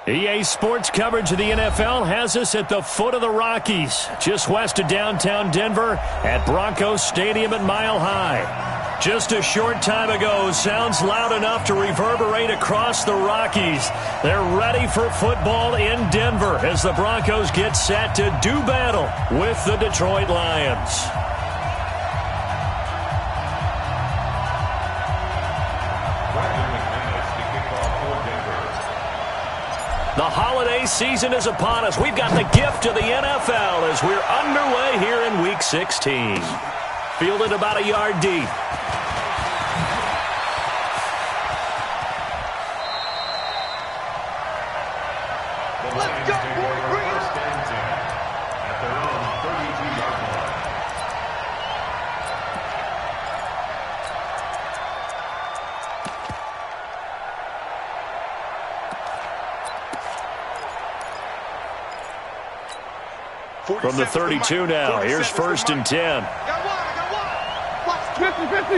EA Sports coverage of the NFL has us at the foot of the Rockies, just west of downtown Denver at Broncos Stadium at Mile High. Just a short time ago, sounds loud enough to reverberate across the Rockies. They're ready for football in Denver as the Broncos get set to do battle with the Detroit Lions. The holiday season is upon us. We've got the gift of the NFL as we're underway here in Week 16. Fielded about a yard deep. Let's go, boys. Bring it at their own 32-yard line. From the 32 now, here's 1st and 10. I got one. Watch 50.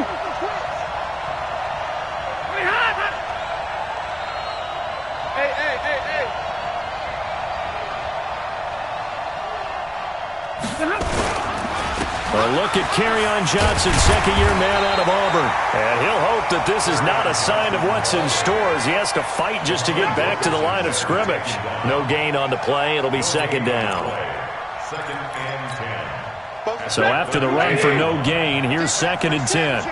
Hey. A look at Kerryon Johnson, second-year man out of Auburn. And he'll hope that this is not a sign of what's in store as he has to fight just to get back to the line of scrimmage. No gain on the play. It'll be 2nd down. 2nd and 10. So after the run for no gain, here's 2nd and 10.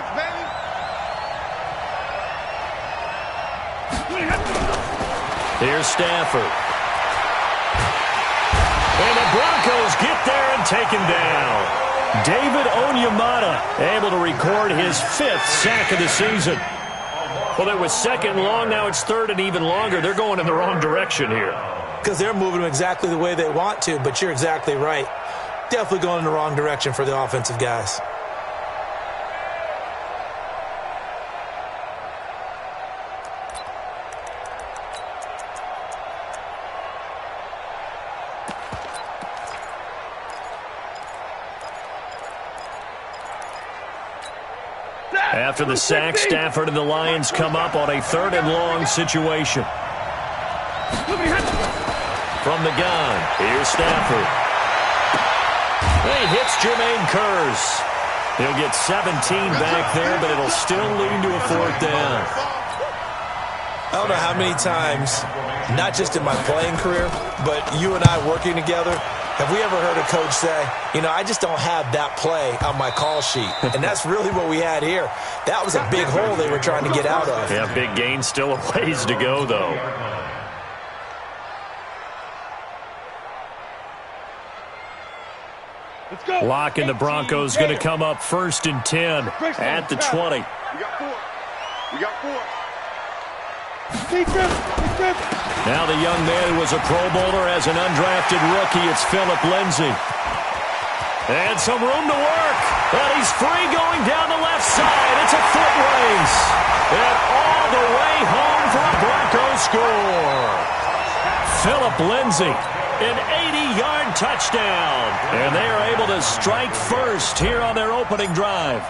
Here's Stafford. And the Broncos get there and take him down. David Onyemata able to record his 5th sack of the season. Well, it was 2nd long. Now it's 3rd and even longer. They're going in the wrong direction here. Because they're moving them exactly the way they want to, but you're exactly right. Definitely going in the wrong direction for the offensive guys. After the sack, Stafford and the Lions come up on a 3rd and long situation. From the gun, here's Stafford. He hits Jermaine Kearse. He'll get 17 back there, but it'll still lead to a 4th down. I don't know how many times, not just in my playing career, but you and I working together, have we ever heard a coach say, I just don't have that play on my call sheet. And that's really what we had here. That was a big hole they were trying to get out of. Yeah, big gain, still a ways to go, though. Lock and the Broncos going to come up 1st and 10 at the 20. We got 4. Now the young man who was a Pro Bowler as an undrafted rookie, it's Philip Lindsay. And some room to work. But he's free going down the left side. It's a foot race. And all the way home for a Broncos score. Philip Lindsay, an 80-yard touchdown. And they are able to strike first here on their opening drive.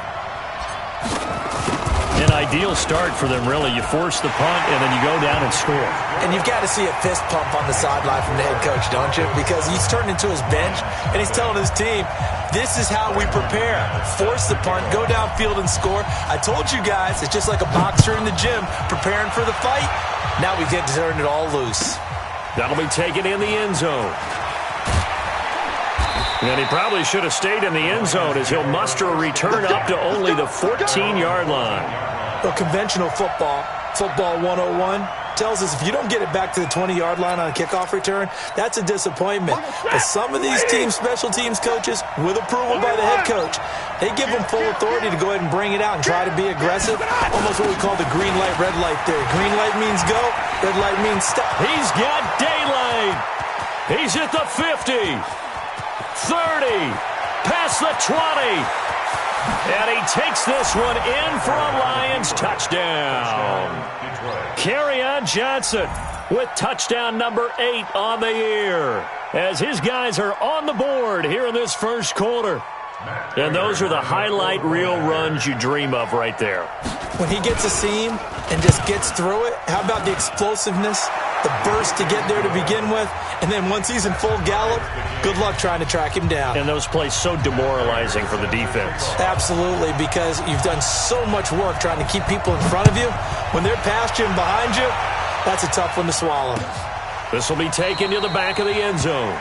An ideal start for them, really. You force the punt, and then you go down and score. And you've got to see a fist pump on the sideline from the head coach, don't you? Because he's turned into his bench, and he's telling his team, this is how we prepare. Force the punt, go downfield and score. I told you guys, it's just like a boxer in the gym preparing for the fight. Now we get to turn it all loose. That'll be taken in the end zone. And he probably should have stayed in the end zone as he'll muster a return up to only the 14-yard line. Well, conventional football 101, tells us if you don't get it back to the 20-yard line on a kickoff return, that's a disappointment. But some of these special teams coaches, with approval by the head coach, they give them full authority to go ahead and bring it out and try to be aggressive. Almost what we call the green light, red light theory. Green light means go, red light means stop. He's got daylight. He's at the 50. 30, past the 20, and he takes this one in for a Lions touchdown. Kerryon Johnson with touchdown number 8 on the year as his guys are on the board here in this first quarter. And those are the highlight reel runs you dream of right there. When he gets a seam and just gets through it, how about the explosiveness, the burst to get there to begin with, and then once he's in full gallop, good luck trying to track him down. And those plays so demoralizing for the defense. Absolutely, because you've done so much work trying to keep people in front of you. When they're past you and behind you, that's a tough one to swallow. This will be taken to the back of the end zone.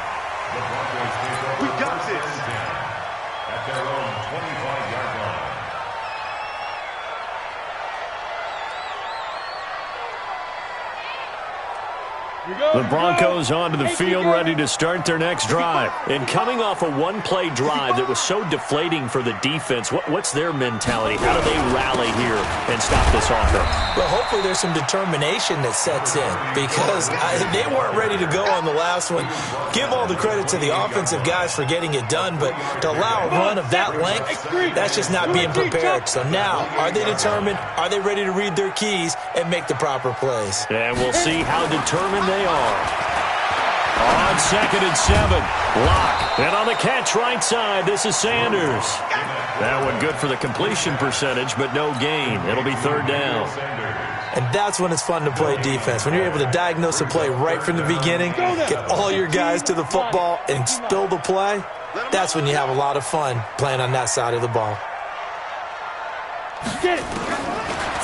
We got this. At their own 25-yard line. The Broncos onto the field, ready to start their next drive. And coming off a one-play drive that was so deflating for the defense, what's their mentality? How do they rally here and stop this offense? Well, hopefully there's some determination that sets in, because they weren't ready to go on the last one. Give all the credit to the offensive guys for getting it done, but to allow a run of that length, that's just not being prepared. So now, are they determined? Are they ready to read their keys and make the proper plays? And we'll see how determined they are. On 2nd and 7, Lock. And on the catch right side, this is Sanders. That one good for the completion percentage, but no gain. It'll be 3rd down. And that's when it's fun to play defense. When you're able to diagnose a play right from the beginning, get all your guys to the football, and spill the play, that's when you have a lot of fun playing on that side of the ball.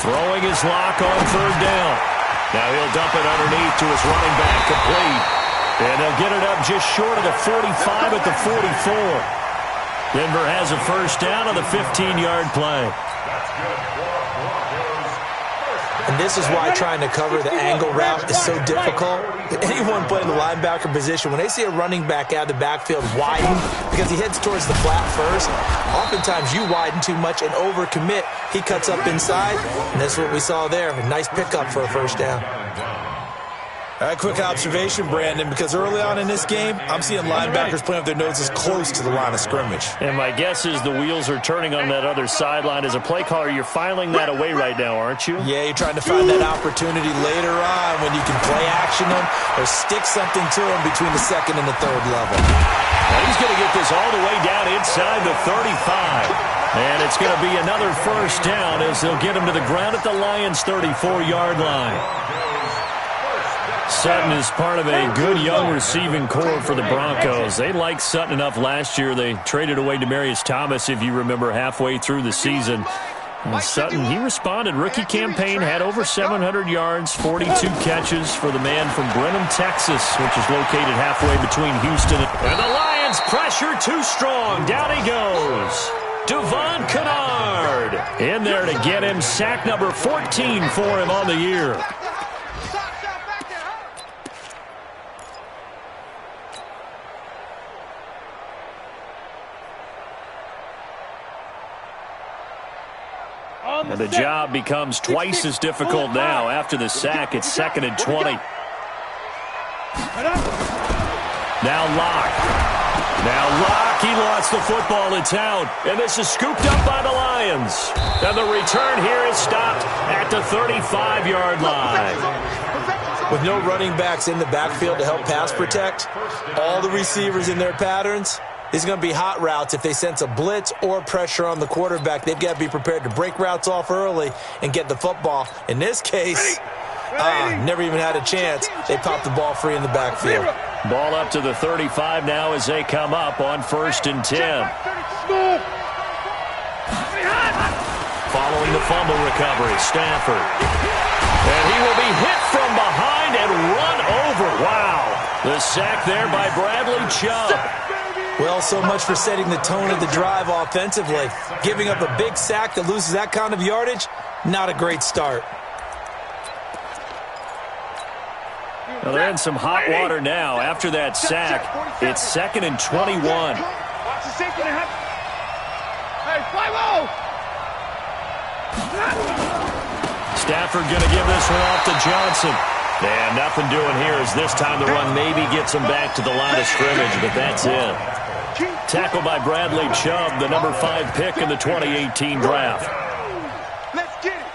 Throwing his Lock on 3rd down. Now he'll dump it underneath to his running back, complete. And they'll get it up just short of the 45 at the 44. Denver has a 1st down on the 15-yard play. And this is why trying to cover the angle route is so difficult. Anyone playing the linebacker position, when they see a running back out of the backfield widen because he heads towards the flat first, oftentimes you widen too much and overcommit. He cuts up inside, and that's what we saw there. A nice pickup for a 1st down. A quick observation, Brandon, because early on in this game, I'm seeing linebackers playing with their noses close to the line of scrimmage. And my guess is the wheels are turning on that other sideline. As a play caller, you're filing that away right now, aren't you? Yeah, you're trying to find that opportunity later on when you can play action them or stick something to them between the 2nd and the 3rd level. Now he's going to get this all the way down inside the 35. And it's going to be another 1st down as they'll get him to the ground at the Lions' 34-yard line. Sutton is part of a good young receiving core for the Broncos. They liked Sutton enough last year. They traded away Demaryius Thomas, if you remember, halfway through the season. And Sutton, he responded. Rookie campaign, had over 700 yards, 42 catches for the man from Brenham, Texas, which is located halfway between Houston. And the Lions pressure too strong. Down he goes. Devon Kennard in there to get him. Sack number 14 for him on the year. And the job becomes twice as difficult now. After the sack, it's 2nd and 20. Now Lock. He lost the football. It's out. And this is scooped up by the Lions. And the return here is stopped at the 35-yard line. With no running backs in the backfield to help pass protect, all the receivers in their patterns, these are going to be hot routes. If they sense a blitz or pressure on the quarterback, they've got to be prepared to break routes off early and get the football. In this case, never even had a chance. They popped the ball free in the backfield. Ball up to the 35 now as they come up on 1st and 10. Following the fumble recovery, Stafford. And he will be hit from behind and run over. Wow. The sack there by Bradley Chubb. Well, so much for setting the tone of the drive offensively. Giving up a big sack that loses that kind of yardage, not a great start. Well, they're in some hot water now. After that sack, it's 2nd and 21. Stafford going to give this one off to Johnson. And nothing doing here as this time the run maybe gets him back to the line of scrimmage, but that's it. Tackled by Bradley Chubb, the number 5 pick in the 2018 draft. Let's get it.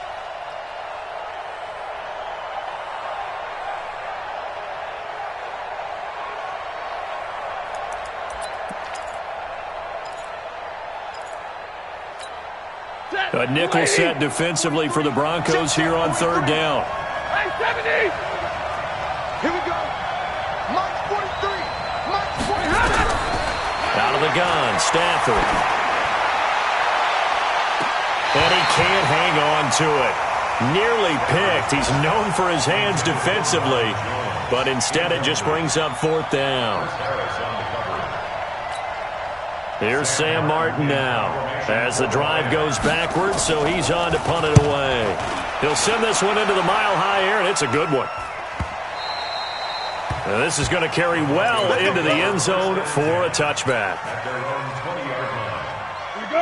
A nickel set defensively for the Broncos here on 3rd down. gun. Stafford. And he can't hang on to it. Nearly picked. He's known for his hands defensively, but instead it just brings up 4th down. Here's Sam Martin now as the drive goes backwards, so he's on to punt it away. He'll send this one into the mile-high air, and it's a good one. And this is going to carry well into the end zone for a touchback.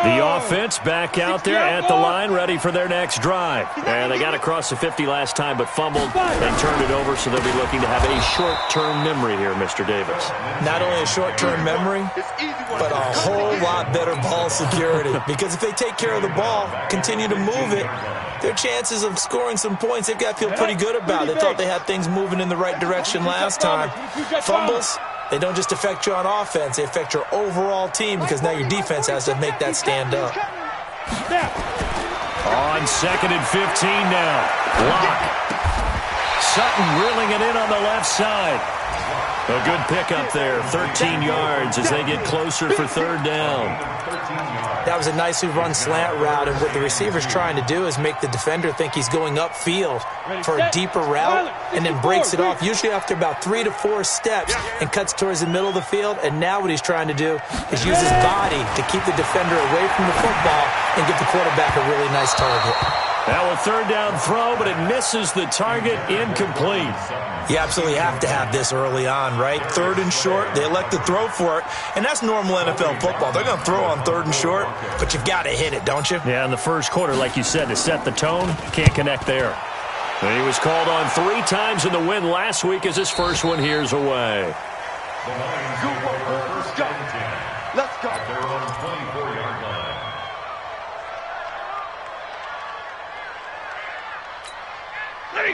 The offense back out there at the line, ready for their next drive. And they got across the 50 last time, but fumbled and turned it over, so they'll be looking to have a short-term memory here, Mr. Davis. Not only a short-term memory, but a whole lot better ball security. Because if they take care of the ball, continue to move it, their chances of scoring some points, they've got to feel pretty good about it. They thought they had things moving in the right direction last time. Fumbles, they don't just affect you on offense, they affect your overall team because now your defense has to make that stand up. On 2nd and 15 now. Block. Sutton reeling it in on the left side. A good pickup there, 13 yards as they get closer for 3rd down. That was a nicely run slant route, and what the receiver's trying to do is make the defender think he's going upfield for a deeper route and then breaks it off, usually after about 3 to 4 steps, and cuts towards the middle of the field. And now what he's trying to do is use his body to keep the defender away from the football and give the quarterback a really nice target. Now a 3rd down throw, but it misses the target, incomplete. You absolutely have to have this early on, right? 3rd and short, they elect to throw for it, and that's normal NFL football. They're going to throw on 3rd and short, but you've got to hit it, don't you? Yeah, in the first quarter, like you said, to set the tone, can't connect there. And he was called on 3 times in the win last week as his first one here's away. Let's go. They're on 24-yard line.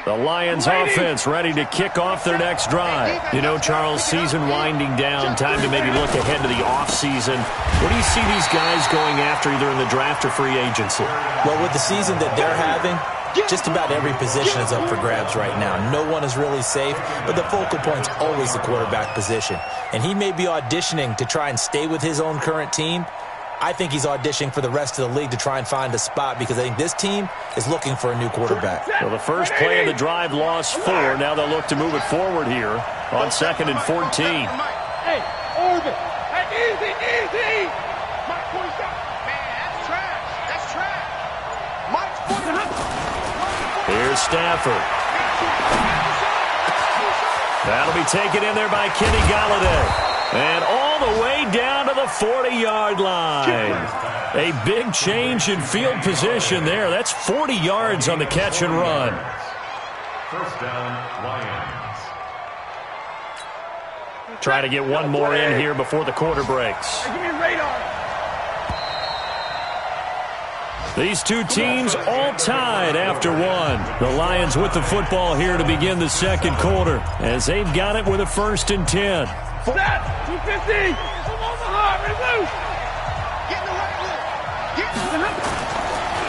The Lions offense ready to kick off their next drive. You know, Charles, season winding down, time to maybe look ahead to the offseason. What do you see these guys going after either in the draft or free agency? Well, with the season that they're having, just about every position is up for grabs right now. No one is really safe, but the focal point's always the quarterback position. And he may be auditioning to try and stay with his own current team. I think he's auditioning for the rest of the league to try and find a spot because I think this team is looking for a new quarterback. Well, the first play of the drive lost 4. Now they'll look to move it forward here on 2nd and 14. Hey, Orbit. Hey, easy. Mike, 47. Man, that's trash. That's trash. Mike's 47. Here's Stafford. That'll be taken in there by Kenny Golladay. And all the way down to the 40-yard line. A big change in field position there. That's 40 yards on the catch and run. 1st down, Lions. Try to get one more in here before the quarter breaks. Hey, give me radar. These two teams all tied after 1. The Lions with the football here to begin the 2nd quarter as they've got it with a 1st and 10. Set, 250. Come on, the heart, loose. Get in the right look.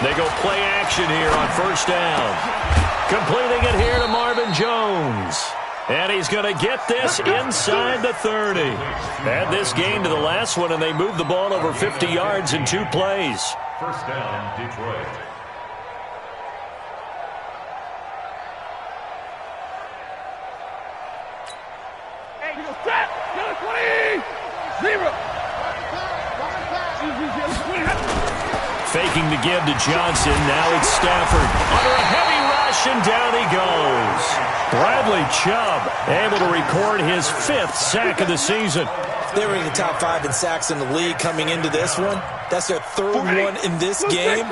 They go play action here on 1st down. Completing it here to Marvin Jones. And he's going to get this inside the 30. Add this gain to the last one, and they moved the ball over 50 yards in 2 plays. 1st down, Detroit. Set, 20. 0. Faking the give to Johnson. Now it's Stafford. Under a heavy rush, and down he goes. Bradley Chubb able to record his 5th sack of the season. They were in the top 5 in sacks in the league coming into this one. That's their 3rd one in this game.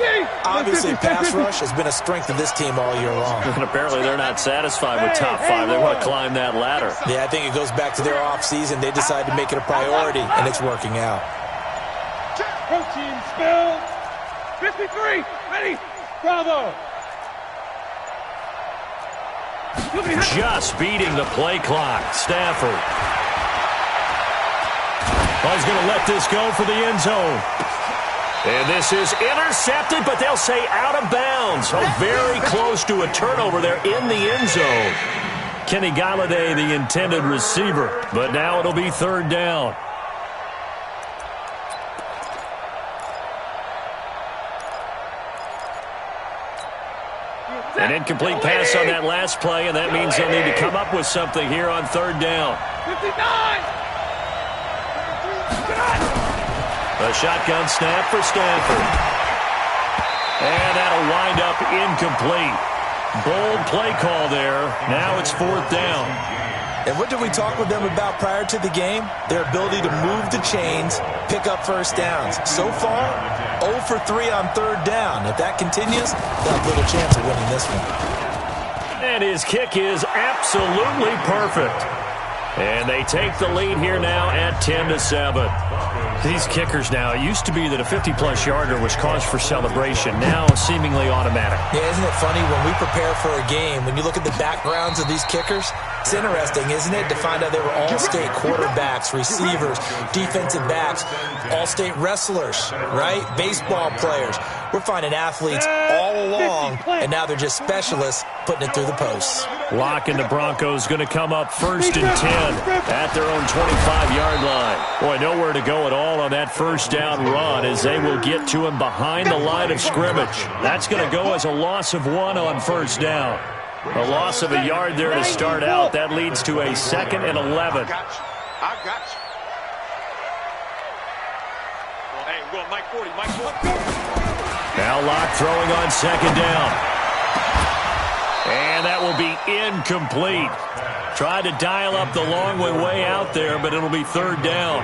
Obviously, pass rush has been a strength of this team all year long. And apparently they're not satisfied with top 5. They want to climb that ladder. Yeah, I think it goes back to their offseason. They decided to make it a priority, and it's working out. Protein spill. 53. Ready. Bravo. Just beating the play clock. Stafford. Well, he's going to let this go for the end zone. And this is intercepted, but they'll say out of bounds. Oh, very close to a turnover there in the end zone. Kenny Golladay, the intended receiver. But now it'll be 3rd down. An incomplete pass on that last play, and that means they'll need to come up with something here on third down. 59! A shotgun snap for Stanford. And that'll wind up incomplete. Bold play call there. Now it's fourth down. And what did we talk with them about prior to the game? Their ability to move the chains, pick up first downs. So far, 0 for 3 on third down. If that continues, they'll have little chance of winning this one. And his kick is absolutely perfect. And they take the lead here now at 10-7. These kickers now, it used to be that a 50-plus yarder was cause for celebration. Now seemingly automatic. Yeah, isn't it funny when we prepare for a game, when you look at the backgrounds of these kickers, it's interesting, isn't it, to find out they were all-state quarterbacks, receivers, defensive backs, all-state wrestlers, right? Baseball players. We're finding athletes all along, and now they're just specialists putting it through the posts. Lock and the Broncos going to come up 1st and 10 at their own 25-yard line. Boy, nowhere to go at all on that first down run as they will get to him behind the line of scrimmage. That's going to go as a loss of 1 on first down. A loss of a yard there to start out. That leads to a 2nd and 11. I got you. Well, hey, we're going Mike 40, Mike 40. Now Locke throwing on 2nd down. And that will be incomplete. Tried to dial up the long one way out there, but it'll be 3rd down.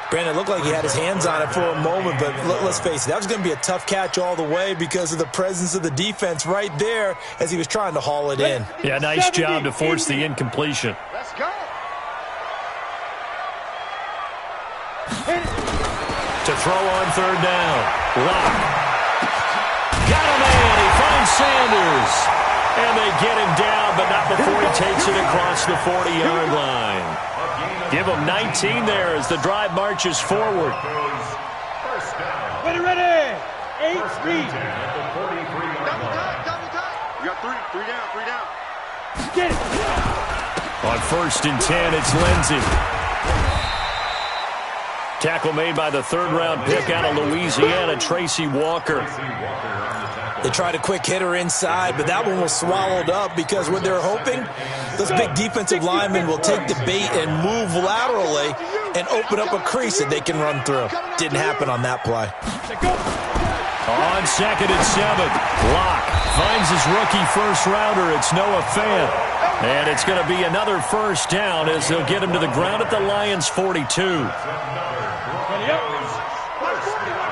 Brandon, it looked like he had his hands on it for a moment, but let's face it, that was going to be a tough catch all the way because of the presence of the defense right there as he was trying to haul it in. Yeah, nice job to force the incompletion. Let's go. To throw on 3rd down. Locke. Got a man. He finds Sanders. And they get him down, but not before he takes it across the 40-yard line. Give him 19 there as the drive marches forward. Ready, ready. 8 speed. Double time. You got three down. Get it. On 1st and 10, it's Lindsey. Tackle made by the 3rd-round pick out of Louisiana, Tracy Walker. They tried a quick hitter inside, but that one was swallowed up because what they're hoping, those big defensive linemen will take the bait and move laterally and open up a crease that they can run through. Didn't happen on that play. On 2nd and 7, Locke finds his rookie first-rounder. It's Noah Fant. And it's going to be another first down as they'll get him to the ground at the Lions' 42.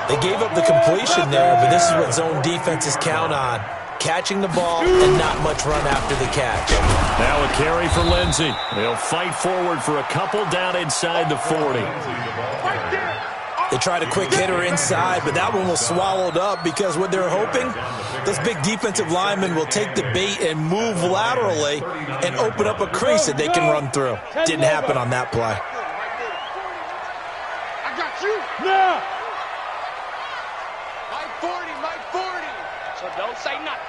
They gave up the completion there, but this is what zone defenses count on. Catching the ball and not much run after the catch. Now a carry for Lindsey. They'll fight forward for a couple down inside the 40. They tried a quick hitter inside, but that one was swallowed up because what they're hoping, those big defensive linemen will take the bait and move laterally and open up a crease that they can run through. Didn't happen on that play. I got you. Now. Mike 40. So don't say nothing.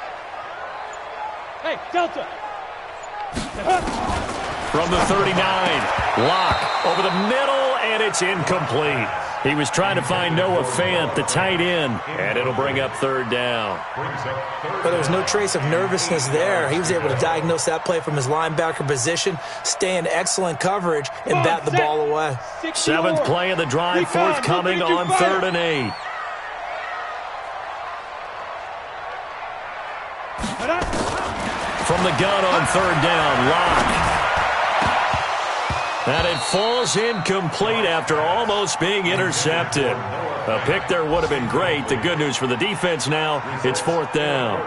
Hey, Delta. From the 39, Locke over the middle, and it's incomplete. He was trying to find Noah Fant, the tight end, and it'll bring up 3rd down. But there was no trace of nervousness there. He was able to diagnose that play from his linebacker position, stay in excellent coverage, and bat the ball away. 7th play of the drive forthcoming on 3rd and 8. From the gun on 3rd down, Locke. And it falls incomplete after almost being intercepted. A pick there would have been great. The good news for the defense now, it's 4th down.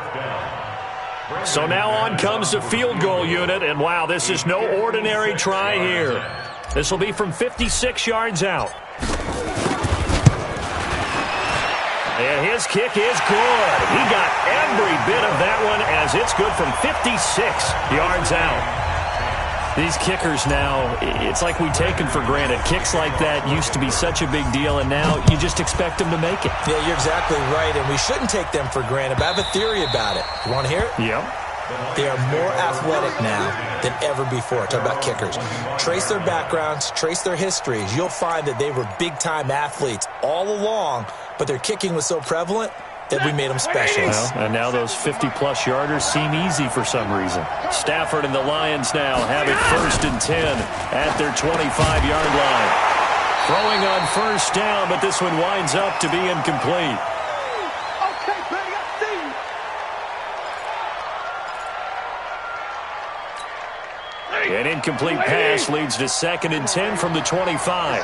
So now on comes the field goal unit, and wow, this is no ordinary try here. This will be from 56 yards out. And his kick is good. He got every bit of that one as it's good from 56 yards out. These kickers now, it's like we take them for granted. Kicks like that used to be such a big deal, and now you just expect them to make it. Yeah, you're exactly right, and we shouldn't take them for granted, but I have a theory about it. You want to hear it? Yep. They are more athletic now than ever before. Talk about kickers. Trace their backgrounds, trace their histories. You'll find that they were big-time athletes all along, but their kicking was so prevalent, that we made them specialists. Well, and now those 50-plus yarders seem easy for some reason. Stafford and the Lions now have it 1st and 10 at their 25-yard line. Throwing on 1st down, but this one winds up to be incomplete. Okay, buddy, I see you. An incomplete pass leads to 2nd and 10 from the 25.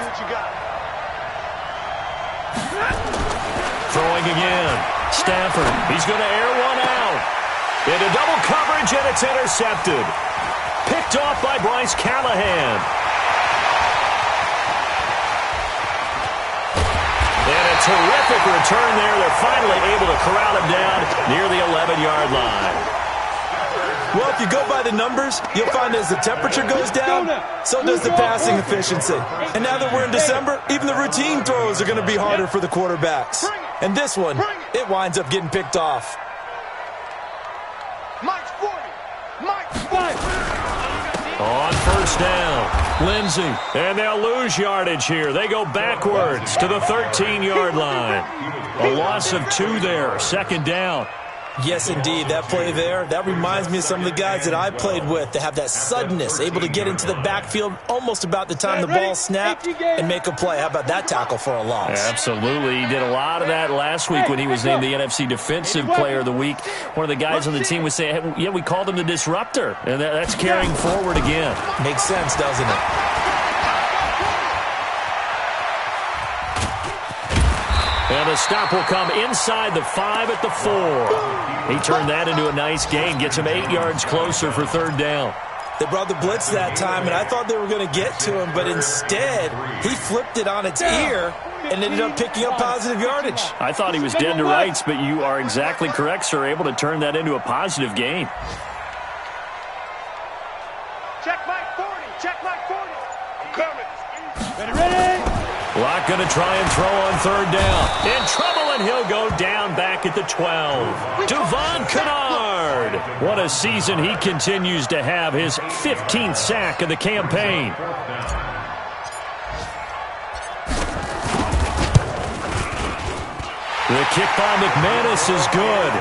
Throwing again. Stafford, he's going to air one out. Into double coverage, and it's intercepted. Picked off by Bryce Callahan. And a terrific return there. They're finally able to corral him down near the 11-yard line. Well, if you go by the numbers, you'll find as the temperature goes down, so does the passing efficiency. And now that we're in December, even the routine throws are going to be harder for the quarterbacks. And this one, it winds up getting picked off. Mike's 40. Mike's 40. On 1st down, Lindsey, and they'll lose yardage here. They go backwards to the 13-yard line. A loss of 2 there, 2nd down. Yes, indeed. That play there, that reminds me of some of the guys that I played with that have that suddenness, able to get into the backfield almost about the time the ball snapped and make a play. How about that tackle for a loss? Absolutely. He did a lot of that last week when he was named the NFC Defensive Player of the Week. One of the guys on the team would say, hey, yeah, we called him the disruptor. And that's carrying forward again. Makes sense, doesn't it? And the stop will come inside the 5 at the 4. He turned that into a nice gain, gets him 8 yards closer for 3rd down. They brought the blitz that time, and I thought they were going to get to him, but instead, he flipped it on its ear and ended up picking up positive yardage. I thought he was dead to rights, but you are exactly correct, sir, able to turn that into a positive gain. Check Mike 40. Check Mike 40. I'm coming. Ready? Locke going to try and throw on 3rd down. In trouble, and he'll go down back at the 12. Devon Kennard. What a season he continues to have. His 15th sack of the campaign. The kick by McManus is good.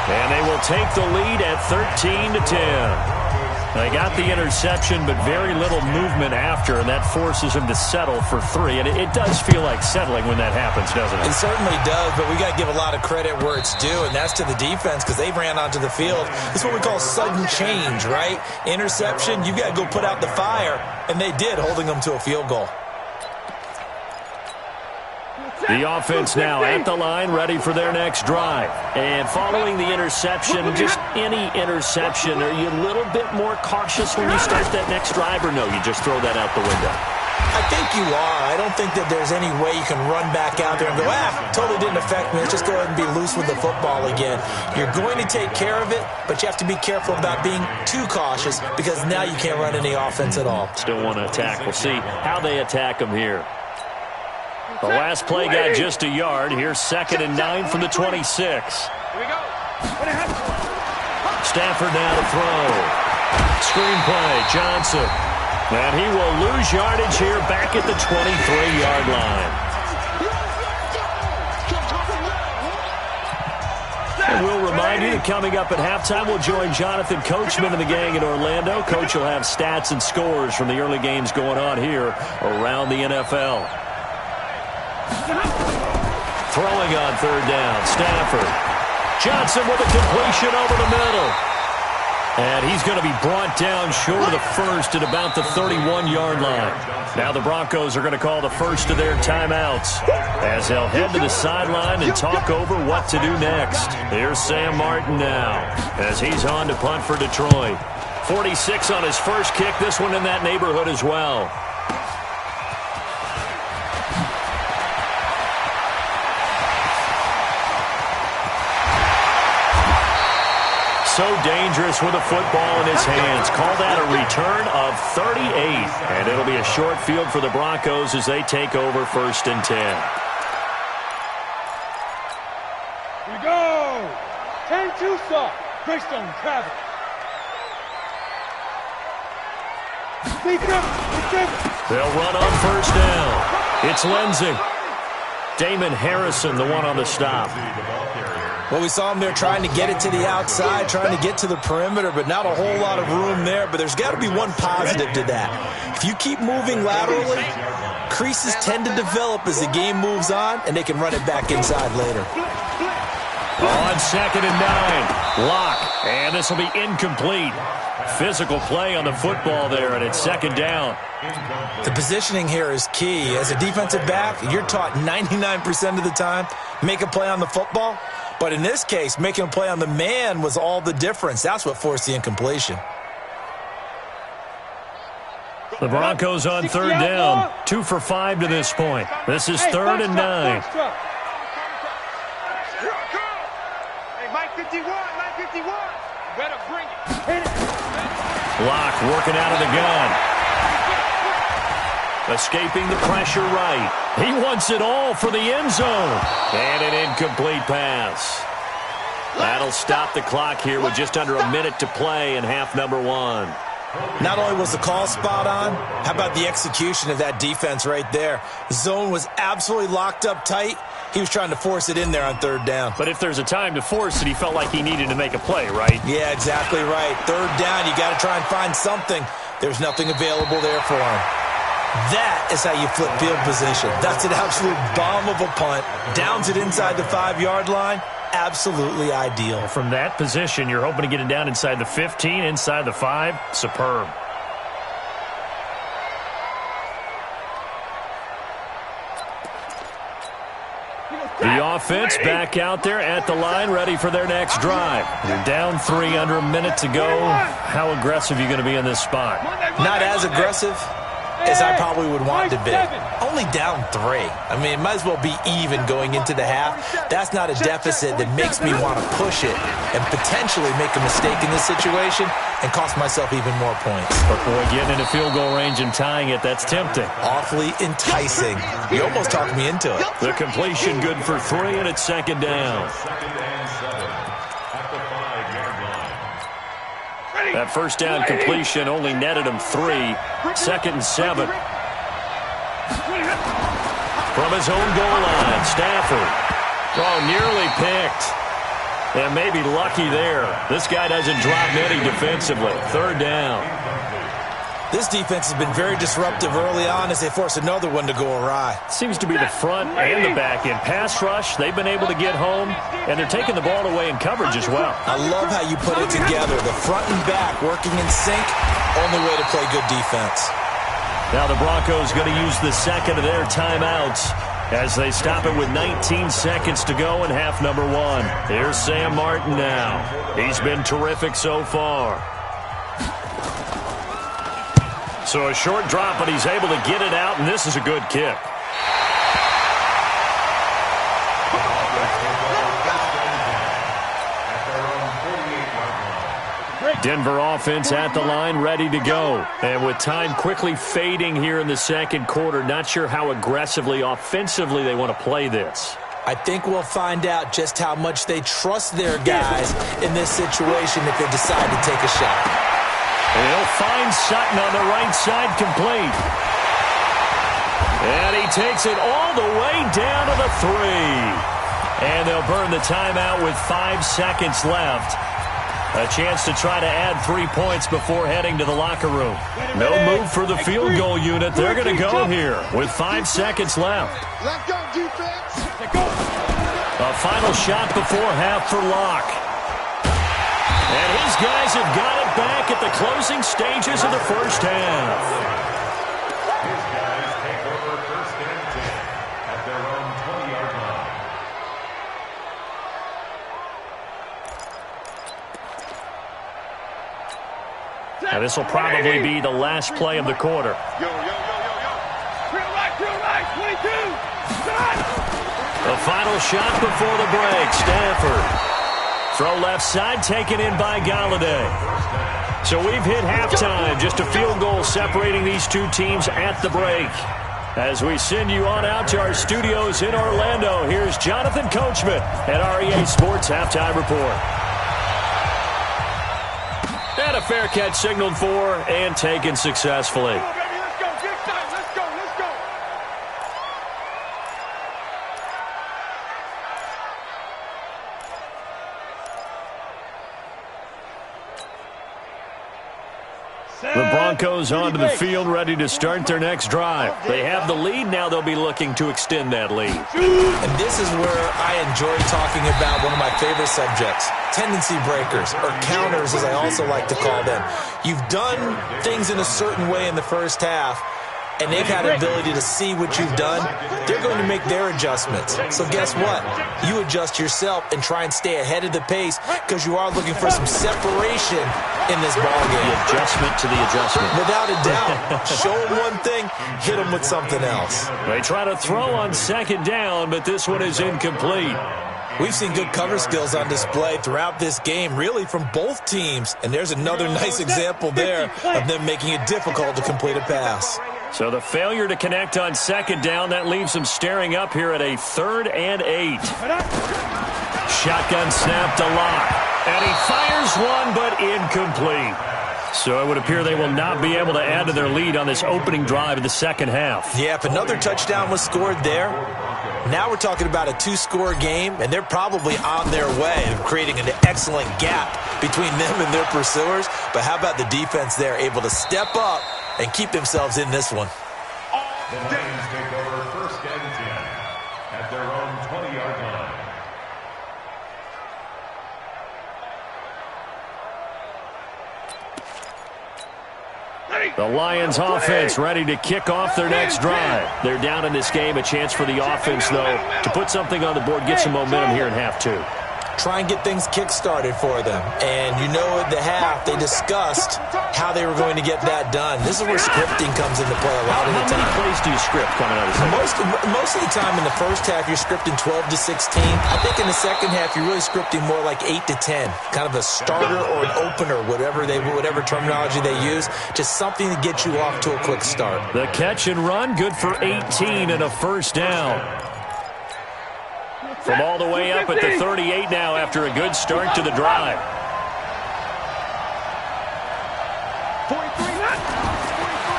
And they will take the lead at 13-10. They got the interception, but very little movement after, and that forces him to settle for 3. And it does feel like settling when that happens, doesn't it? It certainly does, but we got to give a lot of credit where it's due, and that's to the defense because they ran onto the field. It's what we call sudden change, right? Interception, you got to go put out the fire, and they did, holding them to a field goal. The offense now at the line, ready for their next drive. And following the interception, just any interception, are you a little bit more cautious when you start that next drive, or no, you just throw that out the window? I think you are. I don't think that there's any way you can run back out there and go, totally didn't affect me. Let's just go ahead and be loose with the football again. You're going to take care of it, but you have to be careful about being too cautious because now you can't run any offense at all. Still want to attack. We'll see how they attack them here. The last play got just a yard. Here's 2nd and 9 from the 26. Here we go. Stafford now to throw. Screen play, Johnson. And he will lose yardage here back at the 23-yard line. And we'll remind you that coming up at halftime, we'll join Jonathan Coachman and the gang in Orlando. Coach will have stats and scores from the early games going on here around the NFL. Throwing on 3rd down, Stafford. Johnson with a completion over the middle. And he's going to be brought down short of the 1st at about the 31-yard line. Now the Broncos are going to call the first of their timeouts as they'll head to the sideline and talk over what to do next. Here's Sam Martin now as he's on to punt for Detroit. 46 on his first kick, this one in that neighborhood as well. So dangerous with a football in his hands. Call that a return of 38. And it'll be a short field for the Broncos as they take over 1st and 10. Here we go. 10-2 stop. Greystone, travel. They'll run on 1st down. It's Lindsey. Damon Harrison, the one on the stop. Well, we saw him there trying to get it to the outside, trying to get to the perimeter, but not a whole lot of room there. But there's got to be one positive to that. If you keep moving laterally, creases tend to develop as the game moves on, and they can run it back inside later. On 2nd and 9, Locke, and this will be incomplete. Physical play on the football there, and it's 2nd down. The positioning here is key. As a defensive back, you're taught 99% of the time, make a play on the football. But in this case, making a play on the man was all the difference. That's what forced the incompletion. The Broncos on 3rd down, 2 for 5 to this point. This is 3rd and 9. Mike 51, Mike 51. Better bring it. Locke working out of the gun. Escaping the pressure right. He wants it all for the end zone. And an incomplete pass. That'll stop the clock here with just under a minute to play in half number 1. Not only was the call spot on, how about the execution of that defense right there? Zone was absolutely locked up tight. He was trying to force it in there on 3rd down. But if there's a time to force it, he felt like he needed to make a play, right? Yeah, exactly right. 3rd down, you got to try and find something. There's nothing available there for him. That is how you flip field position. That's an absolute bomb of a punt. Downs it inside the 5-yard line. Absolutely ideal. From that position, you're hoping to get it down inside the 15, inside the 5. Superb. The offense back out there at the line, ready for their next drive. You're down 3, under a minute to go. How aggressive are you going to be in this spot? Not as aggressive as I probably would want to be. Only down 3. I mean, it might as well be even going into the half. That's not a deficit that makes me want to push it and potentially make a mistake in this situation and cost myself even more points. But boy, getting into field goal range and tying it, that's tempting. Awfully enticing. You almost talked me into it. The completion good for 3, and it's 2nd down. That first down completion only netted him 3. 2nd and 7. From his own goal line, Stafford. Oh, nearly picked. And maybe lucky there. This guy doesn't drop many defensively. 3rd down. This defense has been very disruptive early on as they force another one to go awry. Seems to be the front and the back end. Pass rush, they've been able to get home, and they're taking the ball away in coverage as well. I love how you put it together. The front and back working in sync, only way to play good defense. Now the Broncos going to use the second of their timeouts as they stop it with 19 seconds to go in half number 1. Here's Sam Martin now. He's been terrific so far. So a short drop, but he's able to get it out, and this is a good kick. Denver offense at the line, ready to go. And with time quickly fading here in the 2nd quarter, not sure how aggressively, offensively they want to play this. I think we'll find out just how much they trust their guys in this situation if they decide to take a shot. They'll find Sutton on the right side, complete. And he takes it all the way down to the 3. And they'll burn the timeout with 5 seconds left. A chance to try to add 3 points before heading to the locker room. No move for the field goal unit. They're going to go here with 5 seconds left. Let's go, defense. A final shot before half for Locke. And his guys have got it back at the closing stages of the first half. His guys take over 1st and 10 at their own 20-yard line. And this will probably be the last play of the quarter. Yo. Real right, 22. The final shot before the break. Stafford. Throw left side, taken in by Galladay. So we've hit halftime. Just a field goal separating these two teams at the break. As we send you on out to our studios in Orlando, here's Jonathan Coachman at REA Sports Halftime Report. And a fair catch signaled for and taken successfully. The Broncos onto the field, ready to start their next drive. They have the lead. Now they'll be looking to extend that lead. And this is where I enjoy talking about one of my favorite subjects, tendency breakers, or counters as I also like to call them. You've done things in a certain way in the first half, and they've had an ability to see what you've done. They're going to make their adjustments. So guess what? You adjust yourself and try and stay ahead of the pace because you are looking for some separation in this ballgame. The adjustment to the adjustment. Without a doubt. Show them one thing, hit them with something else. They try to throw on second down, but this one is incomplete. We've seen good cover skills on display throughout this game, really from both teams. And there's another nice example there of them making it difficult to complete a pass. So the failure to connect on second down, that leaves them staring up here at a 3rd and 8. Shotgun snap to Locke. And he fires one, but incomplete. So it would appear they will not be able to add to their lead on this opening drive of the second half. Yeah, if another touchdown was scored there, now we're talking about a 2-score game, and they're probably on their way of creating an excellent gap between them and their pursuers. But how about the defense there, able to step up and keep themselves in this one? The Lions take over 1st and 10 at their own 20-yard line. The Lions offense ready to kick off their next drive. They're down in this game. A chance for the offense, though, to put something on the board, get some momentum here in half 2. Try and get things kick-started for them. And you know at the half, they discussed how they were going to get that done. This is where scripting comes into play a lot of the time. How many plays do you script coming out of the second? Most of the time in the first half, you're scripting 12 to 16. I think in the second half, you're really scripting more like 8 to 10. Kind of a starter or an opener, whatever terminology they use. Just something to get you off to a quick start. The catch and run, good for 18 and a 1st down. From all the way up at the 38 now after a good start to the drive.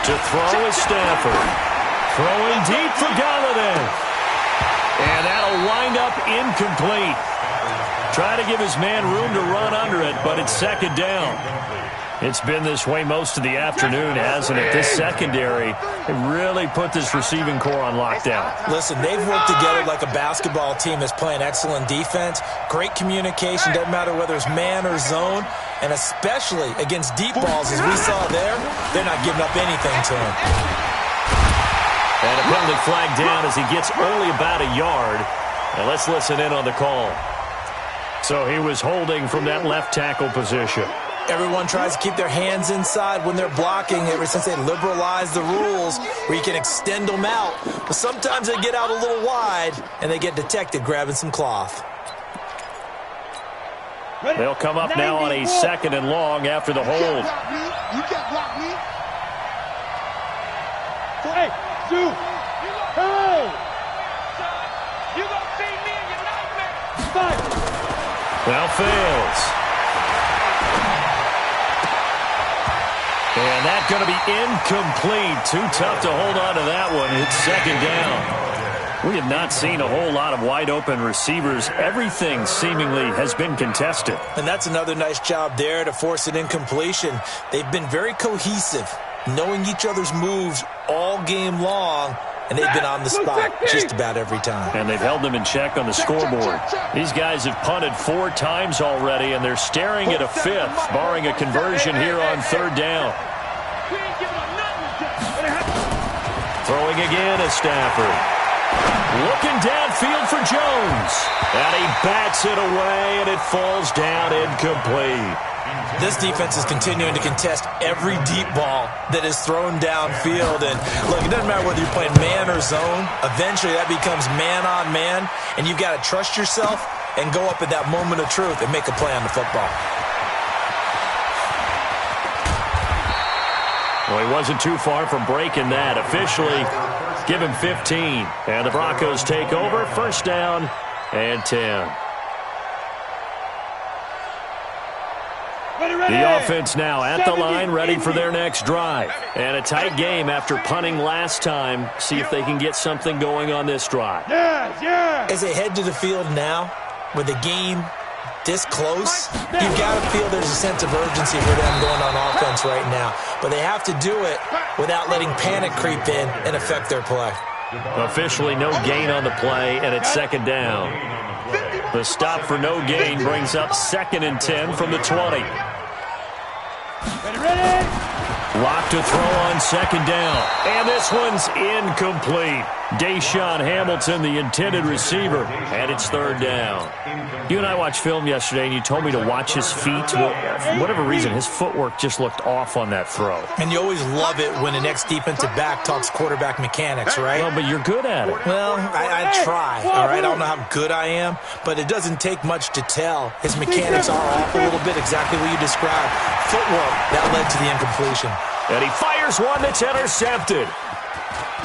To throw is Stafford. Throwing deep for Galladay. And that'll wind up incomplete. Try to give his man room to run under it, but it's 2nd down. It's been this way most of the afternoon, hasn't it? This secondary really put this receiving core on lockdown. Listen, they've worked together like a basketball team that's playing excellent defense. Great communication, doesn't matter whether it's man or zone. And especially against deep balls, as we saw there, they're not giving up anything to him. And a penalty flag down as he gets only about a yard. And let's listen in on the call. So he was holding from that left tackle position. Everyone tries to keep their hands inside when they're blocking ever since they liberalized the rules where you can extend them out. But sometimes they get out a little wide and they get detected grabbing some cloth. They'll come up now on a 2nd and long after the hold. You can't block me. 3, 2, hey! You gonna see me in your nightmare. Well, fails. And that's going to be incomplete. Too tough to hold on to that one. It's 2nd down. We have not seen a whole lot of wide-open receivers. Everything seemingly has been contested. And that's another nice job there to force an incompletion. They've been very cohesive, knowing each other's moves all game long, and they've been on the spot just about every time. And they've held them in check on the scoreboard. These guys have punted 4 times already, and they're staring at a 5th, barring a conversion here on 3rd down. Throwing again is Stafford. Looking downfield for Jones. And he bats it away, and it falls down incomplete. This defense is continuing to contest every deep ball that is thrown downfield. And look, it doesn't matter whether you're playing man or zone. Eventually, that becomes man on man. And you've got to trust yourself and go up at that moment of truth and make a play on the football. Well, he wasn't too far from breaking that. Officially, give him 15. And the Broncos take over. 1st down and 10. The offense now at the line, ready for their next drive. And a tight game after punting last time. See if they can get something going on this drive. As they head to the field now, with the game this close, you've got to feel there's a sense of urgency for them going on offense right now. But they have to do it without letting panic creep in and affect their play. Officially no gain on the play, and it's second down. The stop for no gain brings up 2nd and 10 from the 20. Ready? Lock to throw on second down. And this one's incomplete. Deshaun Hamilton, the intended receiver, and it's third down. You and I watched film yesterday, and you told me to watch his feet. Well, for whatever reason, his footwork just looked off on that throw. And you always love it when the next defensive back talks quarterback mechanics, right? Well, but you're good at it. Well, I try, all right? I don't know how good I am, but it doesn't take much to tell. His mechanics are off a little bit, exactly what you described. Footwork, that led to the incompletion. And he fires one that's intercepted.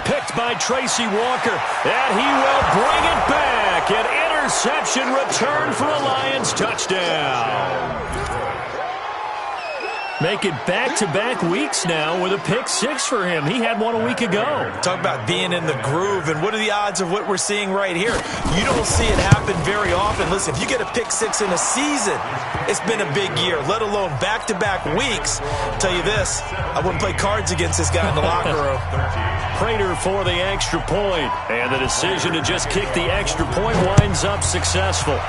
Picked by Tracy Walker, and he will bring it back. An interception return for a Lions touchdown. Make it back-to-back weeks now with a pick six for him. He had one a week ago. Talk about being in the groove, and what are the odds of what we're seeing right here? You don't see it happen very often. Listen, if you get a pick six in a season, it's been a big year, let alone back-to-back weeks. I'll tell you this, I wouldn't play cards against this guy in the locker room. Prater for the extra point, and the decision to just kick the extra point winds up successful.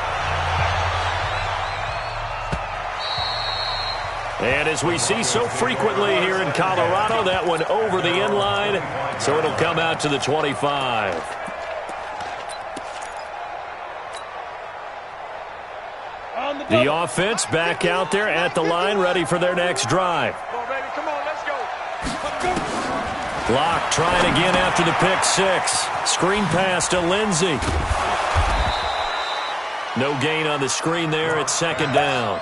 And as we see so frequently here in Colorado, that one over the end line, so it'll come out to the 25. The offense back out there at the line, ready for their next drive. Come on, baby. Come on, let's go. Block trying again after the pick six. Screen pass to Lindsey. No gain on the screen there. It's second down.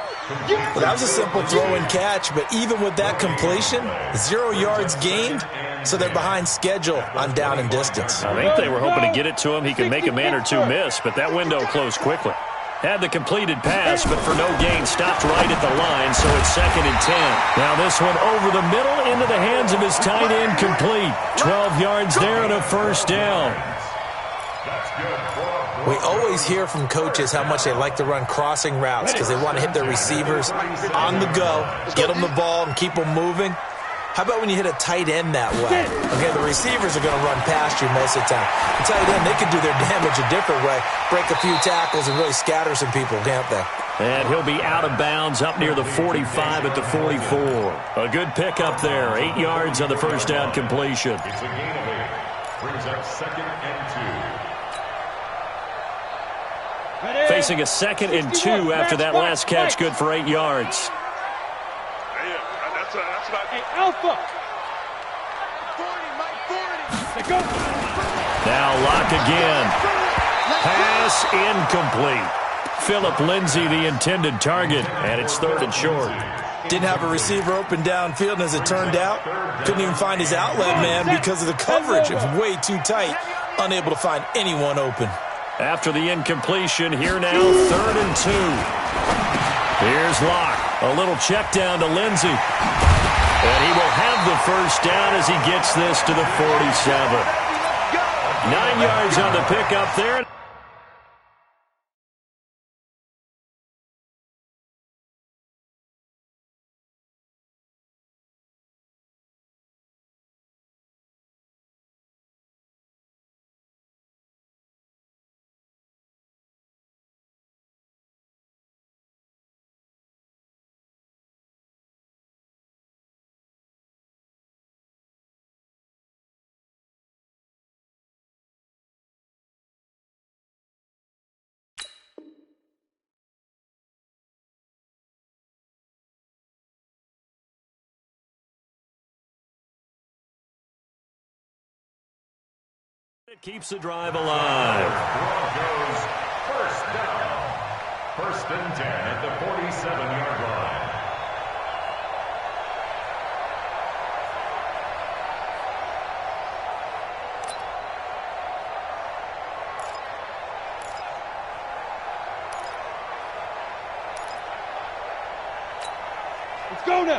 Well, that was a simple throw and catch, but even with that completion, 0 yards gained, so they're behind schedule on down and distance. I think they were hoping to get it to him. He could make a man or two miss, but that window closed quickly. Had the completed pass, but for no gain, stopped right at the line, so it's second and 10. Now this one over the middle into the hands of his tight end, complete. 12 yards there and a first down. We always hear from coaches how much they like to run crossing routes because they want to hit their receivers on the go, get them the ball, and keep them moving. How about when you hit a tight end that way? Okay, the receivers are going to run past you most of the time. The tight end, they can do their damage a different way, break a few tackles and really scatter some people, can't they? And he'll be out of bounds up near the 45 at the 44. A good pick up there. 8 yards on the first down completion. It's a gain of 8. Brings up second and 2. Facing a second and 2 after that last catch, good for 8 yards. Hey, Alpha. 40, Mike, 40. Go. Now Lock again. Pass incomplete. Philip Lindsay, the intended target, and it's third and short. Didn't have a receiver open downfield, and as it turned out, couldn't even find his outlet man because of the coverage. It was way too tight, unable to find anyone open. After the incompletion, here now, third and 2. Here's Lock. A little check down to Lindsay. And he will have the first down as he gets this to the 47. 9 yards on the pickup there. It keeps the drive alive. Broncos first down. First and 10 at the 47-yard line.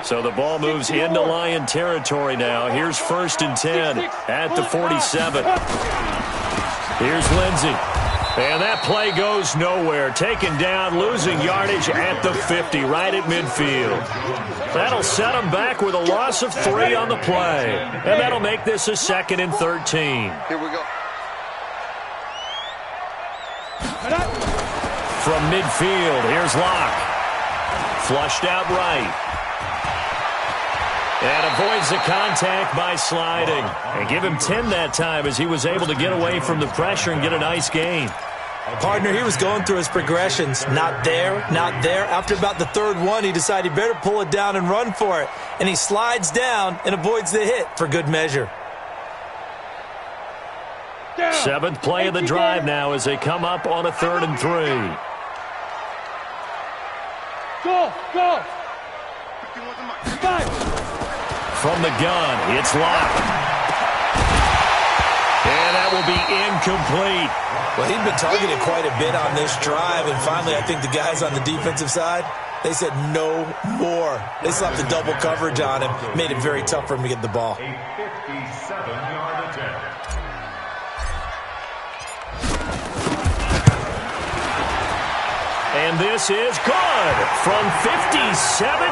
So the ball moves into Lion territory now. Here's first and 10 at the 47. Here's Lindsey. And that play goes nowhere. Taken down, losing yardage at the 50, right at midfield. That'll set them back with a loss of 3 on the play. And that'll make this a 2nd and 13. Here we go. From midfield, here's Locke. Flushed out right. And avoids the contact by sliding. And give him 10 that time as he was able to get away from the pressure and get a nice gain. Partner, he was going through his progressions. Not there, not there. After about the 3rd one, he decided he better pull it down and run for it. And he slides down and avoids the hit for good measure. 7th play of the drive now as they come up on a 3rd and 3. Go! From the gun, it's Locke. And that will be incomplete. Well, he'd been targeted quite a bit on this drive, and finally I think the guys on the defensive side, they said no more. They slapped the double coverage on him, made it very tough for him to get the ball. A 57-yard attempt. And this is good from 57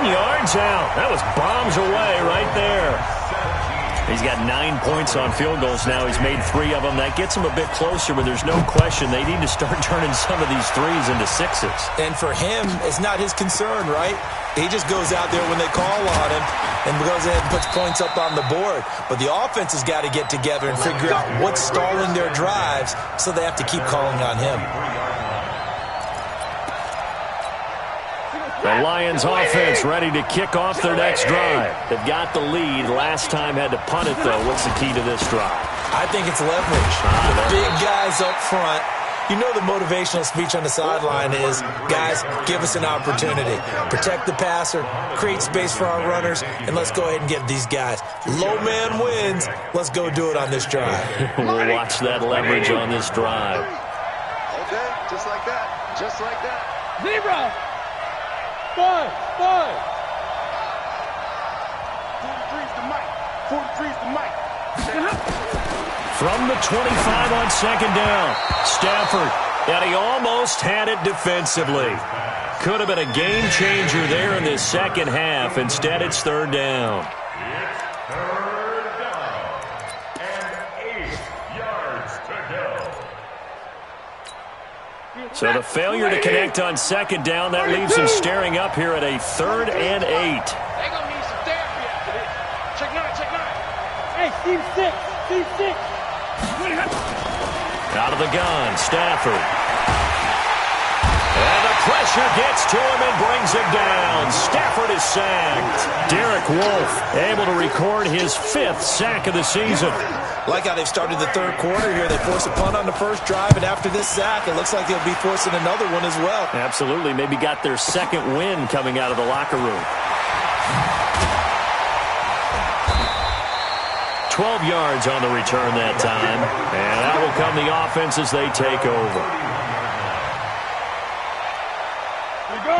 yards out. That was bombs away right there. He's got 9 points on field goals now. He's made 3 of them. That gets him a bit closer, but there's no question they need to start turning some of these 3s into 6s. And for him, it's not his concern, right? He just goes out there when they call on him and goes ahead and puts points up on the board. But the offense has got to get together and figure out what's stalling their drives, so they have to keep calling on him. The Lions offense ready to kick off their next drive. They've got the lead. Last time had to punt it, though. What's the key to this drive? I think it's leverage. The big guys up front. You know the motivational speech on the sideline is, guys, give us an opportunity. Protect the passer, create space for our runners, and let's go ahead and give these guys. Low man wins. Let's go do it on this drive. We'll watch that leverage on this drive. Okay, just like that. Just like that. 0. 5. 43's the mic. 43's the mic. From the 25 on 2nd down, Stafford, and he almost had it defensively. Could have been a game changer there in this second half. Instead, it's 3rd down. It's 3rd down. And 8 yards to go. So the failure to connect on 2nd down, that leaves him staring up here at a 3rd and 8. They're going to need some therapy after this. Check 9, check 9. Hey, Steve 6, Steve 6. Out of the gun, Stafford. And the pressure gets to him and brings him down. Stafford is sacked. Derek Wolfe able to record his 5th sack of the season. Like how they've started the 3rd quarter here. They force a punt on the first drive, and after this sack, it looks like they'll be forcing another one as well. Absolutely. Maybe got their 2nd win coming out of the locker room. 12 yards on the return that time. And that will come the offense as they take over.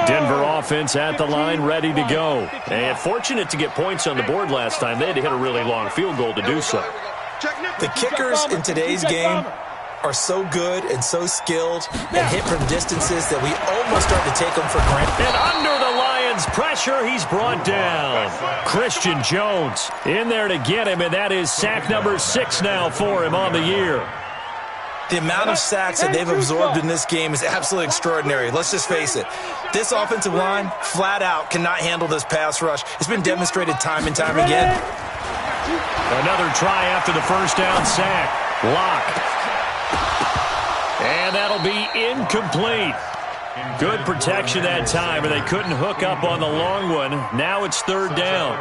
Denver offense at the line, ready to go. And fortunate to get points on the board last time. They had to hit a really long field goal to do so. The kickers in today's game are so good and so skilled and hit from distances that we almost start to take them for granted. And under the Lions' pressure, he's brought down. Christian Jones in there to get him, and that is sack number 6 now for him on the year. The amount of sacks that they've absorbed in this game is absolutely extraordinary. Let's just face it. This offensive line, flat out, cannot handle this pass rush. It's been demonstrated time and time again. Another try after the first down sack. Locke. And that'll be incomplete. Good protection that time, and they couldn't hook up on the long one. Now it's 3rd down.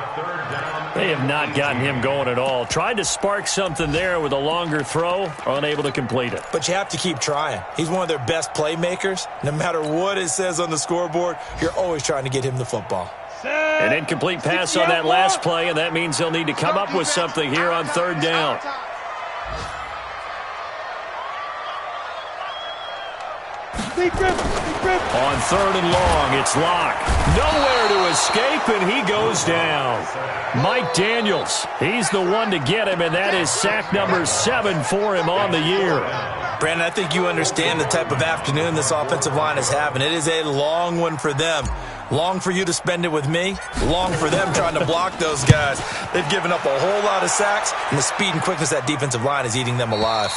They have not gotten him going at all. Tried to spark something there with a longer throw, unable to complete it. But you have to keep trying. He's one of their best playmakers. No matter what it says on the scoreboard, you're always trying to get him the football. An incomplete pass on that last play, and that means they'll need to come up with something here on 3rd down. On 3rd and long, it's Locke. Nowhere to escape, and he goes down. Mike Daniels, he's the one to get him, and that is sack number 7 for him on the year. Brandon, I think you understand the type of afternoon this offensive line is having. It is a long one for them. Long for you to spend it with me. Long for them trying to block those guys. They've given up a whole lot of sacks, and the speed and quickness of that defensive line is eating them alive.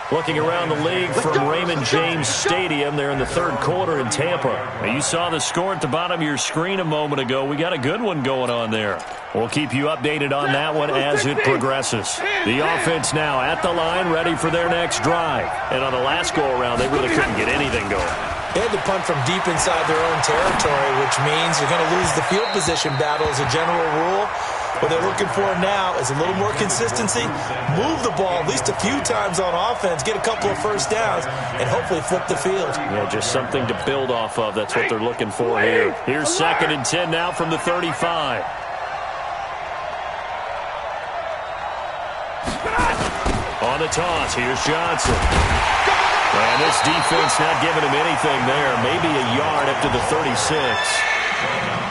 Looking around the league from Raymond James Stadium, they're in the third quarter in Tampa. Now, you saw the score at the bottom of your screen a moment ago. We got a good one going on there. We'll keep you updated on that one as it progresses. The offense now at the line, ready for their next drive. And on the last go-around, they really couldn't get anything going. They had to punt from deep inside their own territory, which means you're going to lose the field position battle as a general rule. What they're looking for now is a little more consistency, move the ball at least a few times on offense, get a couple of first downs, and hopefully flip the field. Yeah, just something to build off of. That's what they're looking for here. Here's 2nd and 10 now from the 35. On the toss, here's Johnson. And this defense not giving him anything there. Maybe a yard up to the 36.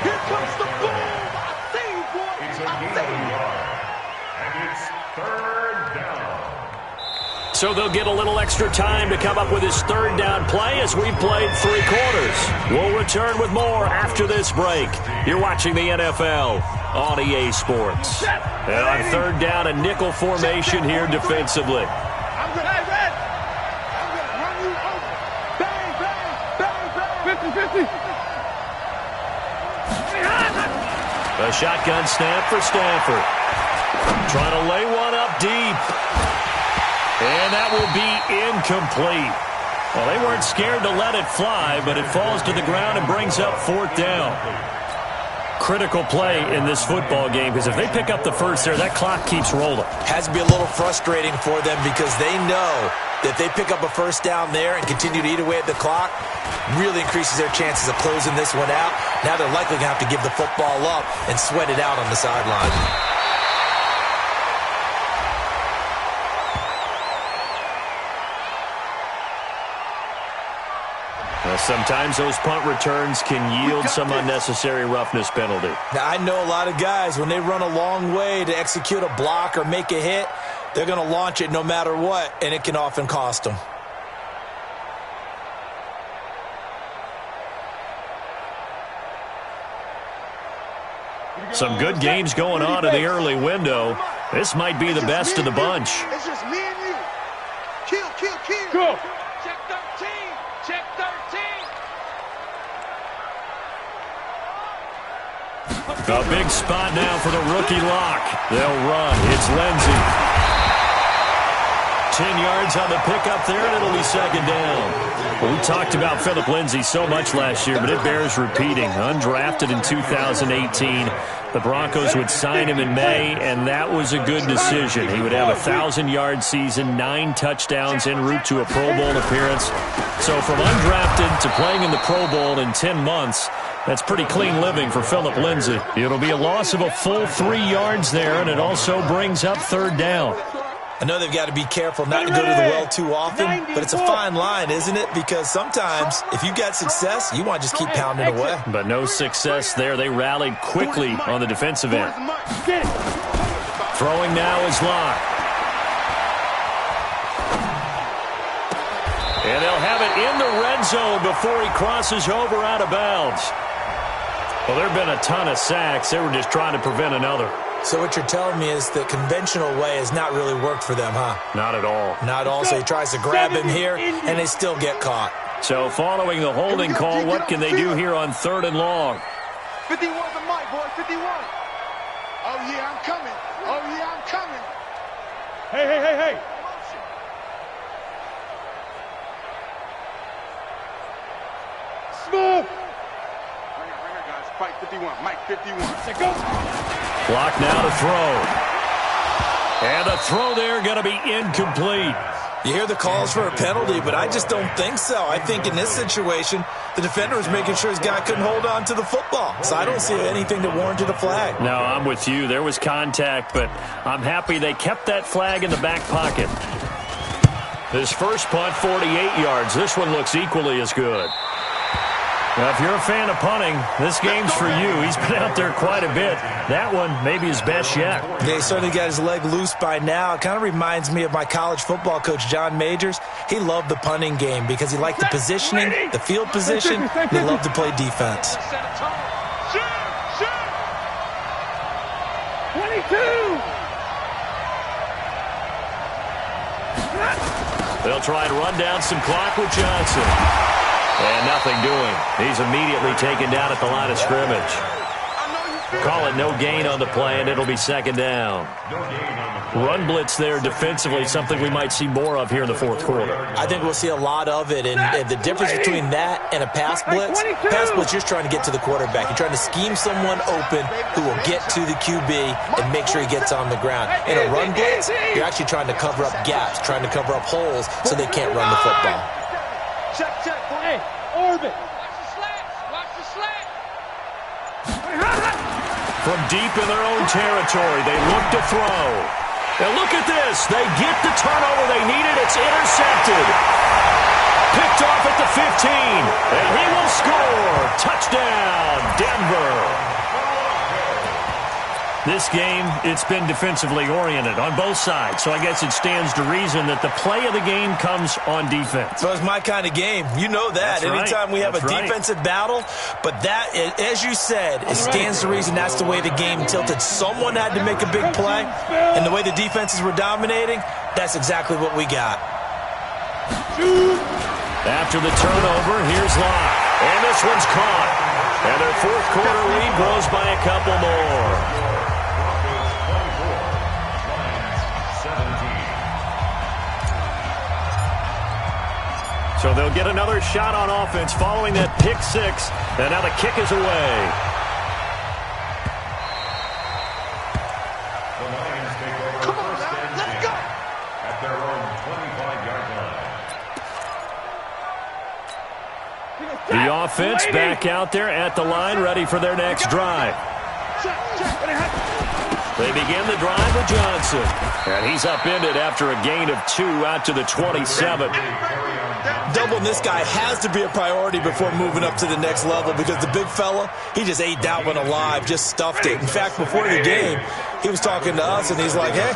Here comes the boom. I see you, boy. It's a gain of yard. And it's 3rd down. So they'll get a little extra time to come up with his 3rd down play as we've played 3 quarters. We'll return with more after this break. You're watching the NFL on EA Sports. And on 3rd down, a nickel formation here defensively. I'm good. Hey, Red. I'm going to run you over. Bang, bang, bang, bang. 50-50. A shotgun snap for Stafford. Trying to lay one up deep. And that will be incomplete. Well, they weren't scared to let it fly, but it falls to the ground and brings up 4th down. Critical play in this football game, because if they pick up the first there, that clock keeps rolling. Has to be a little frustrating for them because they know that if they pick up a first down there and continue to eat away at the clock, really increases their chances of closing this one out. Now they're likely going to have to give the football up and sweat it out on the sideline. Sometimes those punt returns can yield some unnecessary roughness penalty. Now, I know a lot of guys, when they run a long way to execute a block or make a hit, they're going to launch it no matter what, and it can often cost them. Some good games going on in the early window. This might be the best of the bunch. It's just me and you. Kill, kill, kill. Go. Check 13. Check 13. A big spot now for the rookie lock. They'll run. It's Lindsey. 10 yards on the pickup there, and it'll be 2nd down. Well, we talked about Philip Lindsey so much last year, but it bears repeating. Undrafted in 2018. The Broncos would sign him in May, and that was a good decision. He would have a 1,000-yard season, 9 touchdowns en route to a Pro Bowl appearance. So from undrafted to playing in the Pro Bowl in 10 months, that's pretty clean living for Philip Lindsey. It'll be a loss of a full 3 yards there, and it also brings up 3rd down. I know they've got to be careful not to go to the well too often, but it's a fine line, isn't it? Because sometimes, if you got success, you want to just keep pounding away. But no success there. They rallied quickly on the defensive end. Throwing now is Locke. And they'll have it in the red zone before he crosses over out of bounds. Well, there have been a ton of sacks. They were just trying to prevent another. So what you're telling me is the conventional way has not really worked for them, huh? Not at all. Not at all. So he tries to grab him here, and they still get caught. So following the holding call, what can they do here on 3rd and long? 51 the mic, boy. 51. Oh, yeah, I'm coming. Oh, yeah, I'm coming. Hey, hey, hey, hey. Smooth. Right here, guys. Fight 51. Mike 51. Say go. Clock now to throw. And the throw there going to be incomplete. You hear the calls for a penalty, but I just don't think so. I think in this situation, the defender was making sure his guy couldn't hold on to the football. So I don't see anything that warranted a flag. No, I'm with you. There was contact, but I'm happy they kept that flag in the back pocket. This first punt, 48 yards. This one looks equally as good. Now, if you're a fan of punting, this game's for you. He's been out there quite a bit. That one maybe his best yet. Yeah, he certainly got his leg loose by now. It kind of reminds me of my college football coach, John Majors. He loved the punting game because he liked the positioning, the field position, and he loved to play defense. 22! They'll try and run down some clock with Johnson. And nothing doing. He's immediately taken down at the line of scrimmage. Call it no gain on the play, and it'll be second down. Run blitz there defensively, something we might see more of here in the fourth quarter. I think we'll see a lot of it, and the difference between that and a pass blitz, you're trying to get to the quarterback. You're trying to scheme someone open who will get to the QB and make sure he gets on the ground. In a run blitz, you're actually trying to cover up gaps, trying to cover up holes so they can't run the football. Check, hey, orbit. Watch the slat. From deep in their own territory, they look to throw. Now look at this. They get the turnover they needed. It's intercepted. Picked off at the 15. And he will score. Touchdown, Denver. This game, it's been defensively oriented on both sides, so I guess it stands to reason that the play of the game comes on defense. So it's my kind of game. You know that. Anytime we have a defensive battle, but that, as you said, it stands to reason that's the way the game tilted. Someone had to make a big play, and the way the defenses were dominating, that's exactly what we got. After the turnover, here's Locke, and this one's caught. And their fourth quarter lead grows by a couple more. So they'll get another shot on offense following that pick six. And now the kick is away. The Lions take over first and 10 at their own 25-yard line. The offense back out there at the line, ready for their next drive. They begin the drive with Johnson. And he's upended after a gain of 2 out to the 27. Doubling this guy has to be a priority before moving up to the next level because the big fella, he just ate that one alive, just stuffed it. In fact, before the game, he was talking to us, and he's like, hey,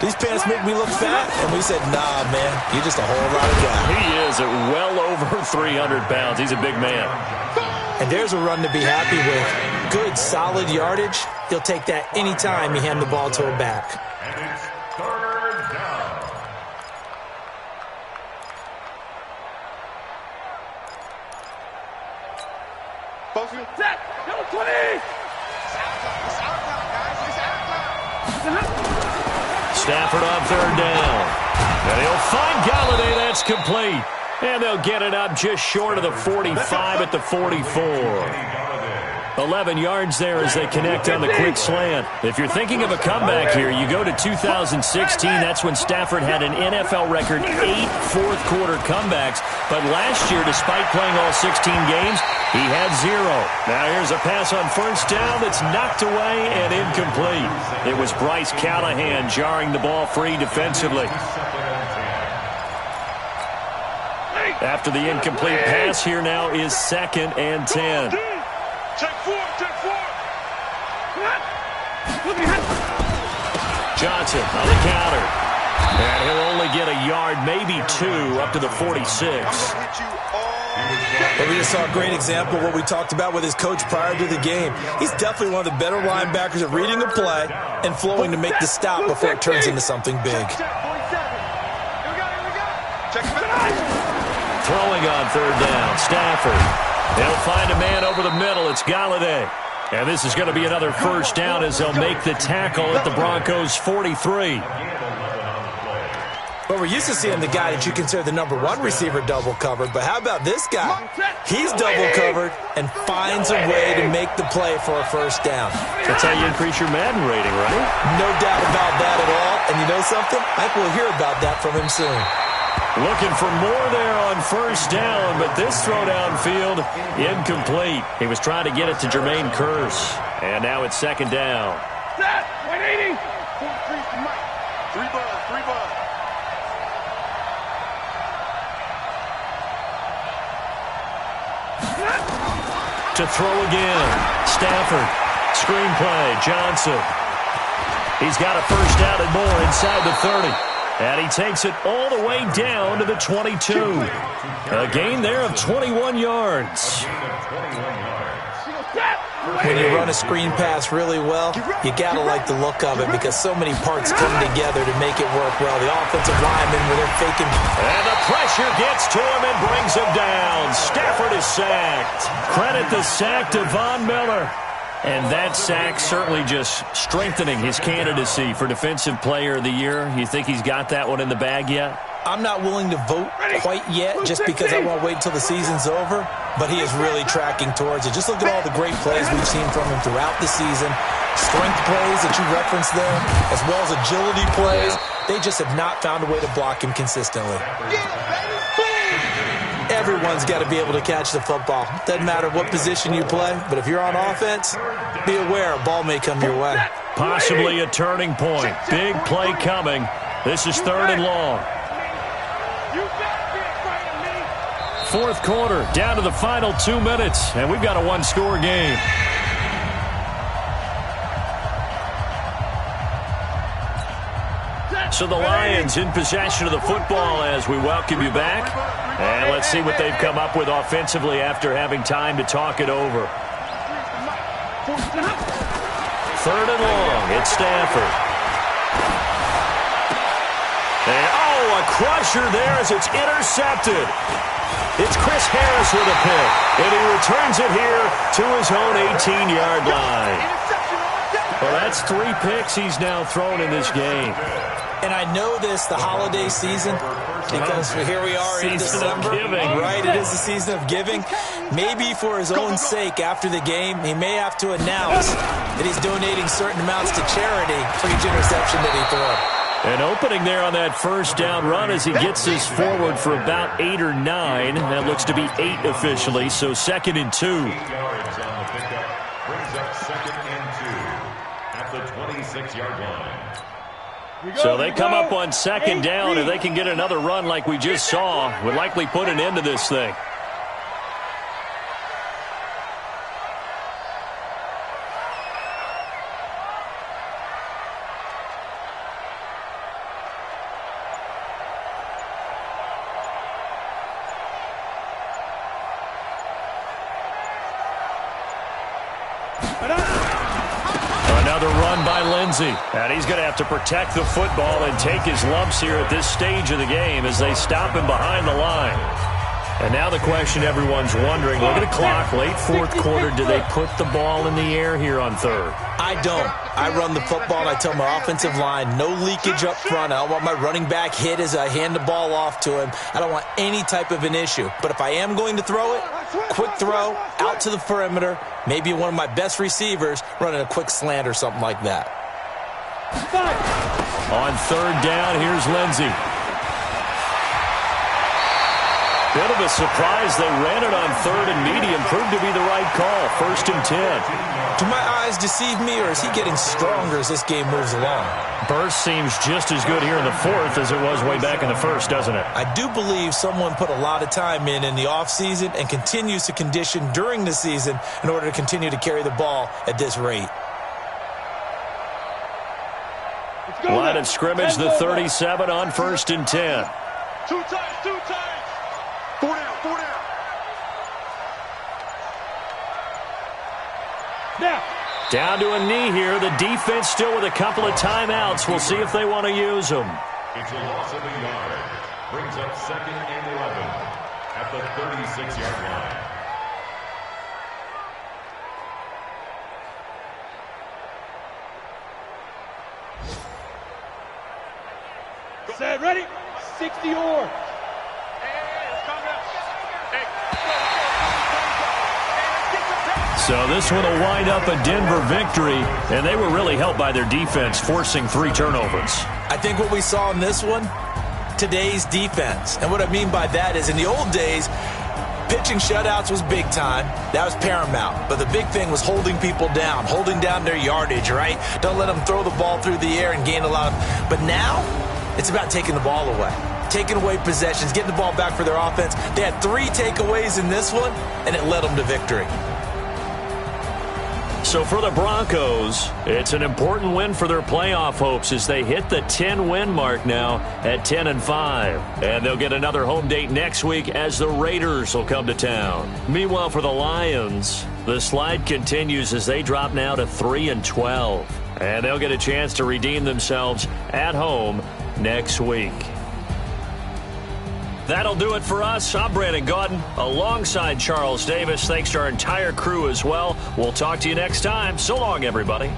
these pants make me look fat? And we said, nah, man, you're just a whole lot of guy. He is at well over 300 pounds. He's a big man. And there's a run to be happy with. Good, solid yardage. He'll take that anytime you hand the ball to a back. And it's third down. Set. Number 20. Stafford on third down. And he'll find Galladay. That's complete. And they'll get it up just short of the 45 at the 44. 11 yards there as they connect on the quick slant. If you're thinking of a comeback here, you go to 2016. That's when Stafford had an NFL record 8 fourth-quarter comebacks. But last year, despite playing all 16 games, he had 0. Now here's a pass on first down that's knocked away and incomplete. It was Bryce Callahan jarring the ball free defensively. After the incomplete pass, here now is 2nd and 10. Check four. Johnson on the counter. And he'll only get a yard, maybe 2, up to the 46. But we just saw a great example of what we talked about with his coach prior to the game. He's definitely one of the better linebackers at reading a play and flowing to make the stop before it turns into something big. Throwing on third down, Stafford. They'll find a man over the middle. It's Galladay. And this is going to be another first down as they'll make the tackle at the Broncos' 43. Well, we're used to seeing the guy that you consider the number 1 receiver double covered, but how about this guy? He's double covered and finds a way to make the play for a first down. That's how you increase your Madden rating, right? No doubt about that at all. And you know something? I think we'll hear about that from him soon. Looking for more there on first down, but this throw downfield, incomplete. He was trying to get it to Jermaine Kearse. And now it's 2nd down. Set. 180. 3 bud. to throw again. Stafford. Screenplay. Johnson. He's got a first down and more inside the 30. And he takes it all the way down to the 22. A gain there of 21 yards. When you run a screen pass really well, you got to like the look of it because so many parts come together to make it work well. The offensive linemen, where they're faking. And the pressure gets to him and brings him down. Stafford is sacked. Credit the sack to Von Miller. And that sack certainly just strengthening his candidacy for Defensive Player of the Year. You think he's got that one in the bag yet? I'm not willing to vote quite yet just because I want to wait until the season's over, but he is really tracking towards it. Just look at all the great plays we've seen from him throughout the season. Strength plays that you referenced there, as well as agility plays. They just have not found a way to block him consistently. Everyone's got to be able to catch the football. Doesn't matter what position you play, but if you're on offense, be aware a ball may come your way. Possibly a turning point. Big play coming. This is 3rd and long. Fourth quarter, down to the final 2 minutes, and we've got a one-score game. So the Lions in possession of the football as we welcome you back. And let's see what they've come up with offensively after having time to talk it over. 3rd and long, it's Stafford. And, a crusher there as it's intercepted. It's Chris Harris with a pick, and he returns it here to his own 18-yard line. Well, that's 3 picks he's now thrown in this game. And I know this, the holiday season, because here we are in December. Right, it is the season of giving. Maybe for his own sake, after the game, he may have to announce that he's donating certain amounts to charity for each interception that he throws. An opening there on that first down run as he gets this forward for about 8 or 9. That looks to be 8 officially, so 2nd and 2. 8 yards on the pickup. Brings up 2nd and 2 at the 26-yard line. So they come up on 2nd down. If they can get another run like we just saw, would likely put an end to this thing. Another run by Lindsey. And he's going to have to protect the football and take his lumps here at this stage of the game as they stop him behind the line. And now the question everyone's wondering, look at the clock, late 4th quarter, do they put the ball in the air here on 3rd? I don't. I run the football, and I tell my offensive line, no leakage up front. I don't want my running back hit as I hand the ball off to him. I don't want any type of an issue. But if I am going to throw it, quick throw, out to the perimeter, maybe one of my best receivers running a quick slant or something like that. On 3rd down, here's Lindsey. Bit of a surprise. They ran it on 3rd and medium. Proved to be the right call. 1st and 10. Do my eyes deceive me, or is he getting stronger as this game moves along? Burst seems just as good here in the 4th as it was way back in the 1st, doesn't it? I do believe someone put a lot of time in the offseason and continues to condition during the season in order to continue to carry the ball at this rate. Line of scrimmage, the 37 on 1st and 10. 2 times, 2 times. 4 down, 4 down. Now. Down to a knee here. The defense still with a couple of timeouts. We'll see if they want to use them. It's a loss of a yard. Brings up 2nd and 11 at the 36-yard line. Set, ready? 60 or. So this one will wind up a Denver victory, and they were really helped by their defense, forcing 3 turnovers. I think what we saw in this one, today's defense. And what I mean by that is in the old days, pitching shutouts was big time. That was paramount. But the big thing was holding people down, holding down their yardage, right? Don't let them throw the ball through the air and gain a lot of. But now, it's about taking the ball away. Taking away possessions, getting the ball back for their offense. They had 3 takeaways in this one, and it led them to victory. So for the Broncos, it's an important win for their playoff hopes as they hit the 10-win mark now at 10-5. And they'll get another home date next week as the Raiders will come to town. Meanwhile, for the Lions, the slide continues as they drop now to 3-12. And they'll get a chance to redeem themselves at home next week. That'll do it for us. I'm Brandon Gaudin alongside Charles Davis. Thanks to our entire crew as well. We'll talk to you next time. So long, everybody.